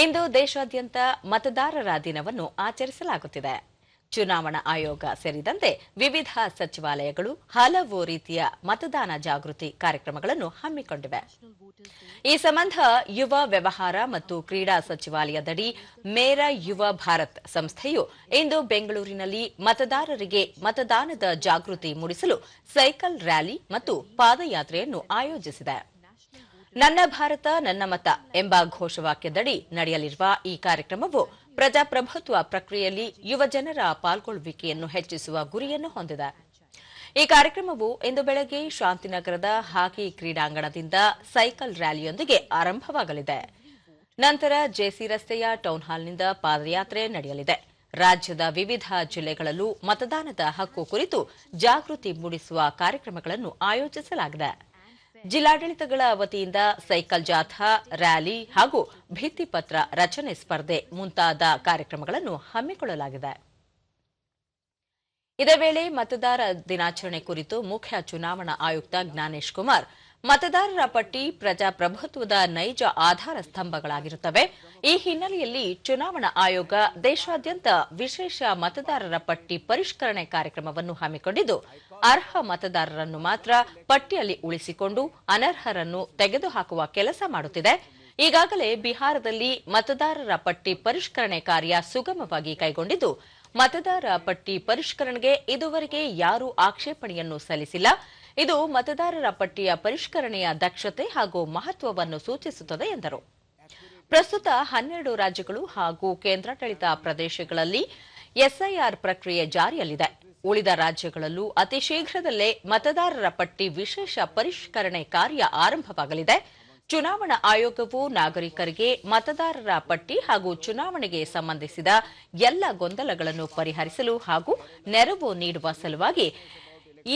ಇಂದು ದೇಶಾದ್ಯಂತ ಮತದಾರರ ದಿನವನ್ನು ಆಚರಿಸಲಾಗುತ್ತಿದೆ. ಚುನಾವಣಾ ಆಯೋಗ ಸೇರಿದಂತೆ ವಿವಿಧ ಸಚಿವಾಲಯಗಳು ಹಲವು ರೀತಿಯ ಮತದಾನ ಜಾಗೃತಿ ಕಾರ್ಯಕ್ರಮಗಳನ್ನು ಹಮ್ಮಿಕೊಂಡಿವೆ. ಈ ಸಂಬಂಧ ಯುವ ವ್ಯವಹಾರ ಮತ್ತು ಕ್ರೀಡಾ ಸಚಿವಾಲಯದಡಿ ಮೇರಾ ಯುವ ಭಾರತ್ ಸಂಸ್ಥೆಯು ಇಂದು ಬೆಂಗಳೂರಿನಲ್ಲಿ ಮತದಾರರಿಗೆ ಮತದಾನದ ಜಾಗೃತಿ ಮೂಡಿಸಲು ಸೈಕಲ್ ರ್ಯಾಲಿ ಮತ್ತು ಪಾದಯಾತ್ರೆಯನ್ನು ಆಯೋಜಿಸಿದೆ. ನನ್ನ ಭಾರತ ನನ್ನ ಮತ ಎಂಬ ಘೋಷವಾಕ್ಯದಡಿ ನಡೆಯಲಿರುವ ಈ ಕಾರ್ಯಕ್ರಮವು ಪ್ರಜಾಪ್ರಭುತ್ವ ಪ್ರಕ್ರಿಯೆಯಲ್ಲಿ ಯುವಜನರ ಪಾಲ್ಗೊಳ್ಳುವಿಕೆಯನ್ನು ಹೆಚ್ಚಿಸುವ ಗುರಿಯನ್ನು ಹೊಂದಿದೆ. ಈ ಕಾರ್ಯಕ್ರಮವು ಇಂದು ಬೆಳಗ್ಗೆ ಶಾಂತಿನಗರದ ಹಾಕಿ ಕ್ರೀಡಾಂಗಣದಿಂದ ಸೈಕಲ್ ರ್ಯಾಲಿಯೊಂದಿಗೆ ಆರಂಭವಾಗಲಿದೆ. ನಂತರ ಜೆಸಿ ರಸ್ತೆಯ ಟೌನ್ ಹಾಲ್ನಿಂದ ಪಾದಯಾತ್ರೆ ನಡೆಯಲಿದೆ. ರಾಜ್ಯದ ವಿವಿಧ ಜಿಲ್ಲೆಗಳಲ್ಲೂ ಮತದಾನದ ಹಕ್ಕು ಕುರಿತು ಜಾಗೃತಿ ಮೂಡಿಸುವ ಕಾರ್ಯಕ್ರಮಗಳನ್ನು ಆಯೋಜಿಸಲಾಗಿದೆ. ಜಿಲ್ಲಾಡಳಿತಗಳ ವತಿಯಿಂದ ಸೈಕಲ್ ಜಾಥಾ, ರ್ಯಾಲಿ ಹಾಗೂ ಭಿತ್ತಿಪತ್ರ ರಚನೆ ಸ್ಪರ್ಧೆ ಮುಂತಾದ ಕಾರ್ಯಕ್ರಮಗಳನ್ನು ಹಮ್ಮಿಕೊಳ್ಳಲಾಗಿದೆ. ಇದೇ ವೇಳೆ ಮತದಾರ ದಿನಾಚರಣೆ ಕುರಿತು ಮುಖ್ಯ ಚುನಾವಣಾ ಆಯುಕ್ತ ಜ್ಞಾನೇಶ್ ಕುಮಾರ್, ಮತದಾರರ ಪಟ್ಟಿ ಪ್ರಜಾಪ್ರಭುತ್ವದ ನೈಜ ಆಧಾರ ಸ್ತಂಭಗಳಾಗಿರುತ್ತವೆ. ಈ ಹಿನ್ನೆಲೆಯಲ್ಲಿ ಚುನಾವಣಾ ಆಯೋಗ ದೇಶಾದ್ಯಂತ ವಿಶೇಷ ಮತದಾರರ ಪಟ್ಟಿ ಪರಿಷ್ಕರಣೆ ಕಾರ್ಯಕ್ರಮವನ್ನು ಹಮ್ಮಿಕೊಂಡಿದ್ದು, ಅರ್ಹ ಮತದಾರರನ್ನು ಮಾತ್ರ ಪಟ್ಟಿಯಲ್ಲಿ ಉಳಿಸಿಕೊಂಡು ಅನರ್ಹರನ್ನು ತೆಗೆದುಹಾಕುವ ಕೆಲಸ ಮಾಡುತ್ತಿದೆ. ಈಗಾಗಲೇ ಬಿಹಾರದಲ್ಲಿ ಮತದಾರರ ಪಟ್ಟಿ ಪರಿಷ್ಕರಣೆ ಕಾರ್ಯ ಸುಗಮವಾಗಿ ಕೈಗೊಂಡಿದ್ದು, ಮತದಾರ ಪಟ್ಟಿ ಪರಿಷ್ಕರಣೆಗೆ ಇದುವರೆಗೆ ಯಾರೂ ಆಕ್ಷೇಪಣೆಯನ್ನು ಸಲ್ಲಿಸಿಲ್ಲ. ಇದು ಮತದಾರರ ಪಟ್ಟಿಯ ಪರಿಷ್ಕರಣೆಯ ದಕ್ಷತೆ ಹಾಗೂ ಮಹತ್ವವನ್ನು ಸೂಚಿಸುತ್ತದೆ ಎಂದರು. ಪ್ರಸ್ತುತ 12 ರಾಜ್ಯಗಳು ಹಾಗೂ ಕೇಂದ್ರಾಡಳಿತ ಪ್ರದೇಶಗಳಲ್ಲಿ ಎಸ್ಐಆರ್ ಪ್ರಕ್ರಿಯೆ ಜಾರಿಯಲ್ಲಿದೆ. ಉಳಿದ ರಾಜ್ಯಗಳಲ್ಲೂ ಅತಿ ಶೀಘ್ರದಲ್ಲೇ ಮತದಾರರ ಪಟ್ಟಿ ವಿಶೇಷ ಪರಿಷ್ಕರಣೆ ಕಾರ್ಯ ಆರಂಭವಾಗಲಿದೆ. ಚುನಾವಣಾ ಆಯೋಗವು ನಾಗರಿಕರಿಗೆ ಮತದಾರರ ಪಟ್ಟಿ ಹಾಗೂ ಚುನಾವಣೆಗೆ ಸಂಬಂಧಿಸಿದ ಎಲ್ಲ ಗೊಂದಲಗಳನ್ನು ಪರಿಹರಿಸಲು ಹಾಗೂ ನೆರವು ನೀಡುವ ಸಲುವಾಗಿ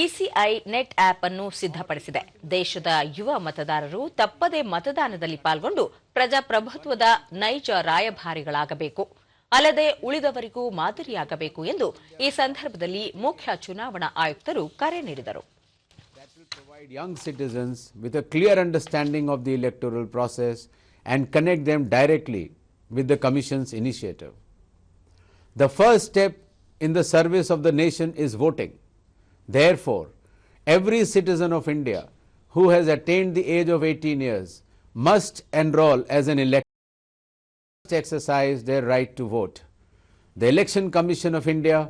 ಇಸಿಐ ನೆಟ್ ಆಪ್ ಅನ್ನು ಸಿದ್ಧಪಡಿಸಿದೆ. ದೇಶದ ಯುವ ಮತದಾರರು ತಪ್ಪದೇ ಮತದಾನದಲ್ಲಿ ಪಾಲ್ಗೊಂಡು ಪ್ರಜಾಪ್ರಭುತ್ವದ ನೈಜ ರಾಯಭಾರಿಗಳಾಗಬೇಕು, ಅಲ್ಲದೆ ಉಳಿದವರಿಗೂ ಮಾದರಿಯಾಗಬೇಕು ಎಂದು ಈ ಸಂದರ್ಭದಲ್ಲಿ ಮುಖ್ಯ ಚುನಾವಣಾ ಆಯುಕ್ತರು ಕರೆ ನೀಡಿದರು. Provide young citizens with a clear understanding of the electoral process and connect them directly with the Commission's initiative. The first step in the service of the nation is voting. Therefore, every citizen of India who has attained the age of 18 years must enroll as an elector, must exercise their right to vote. The Election Commission of India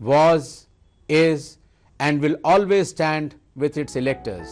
was, is, and will always stand with its electors.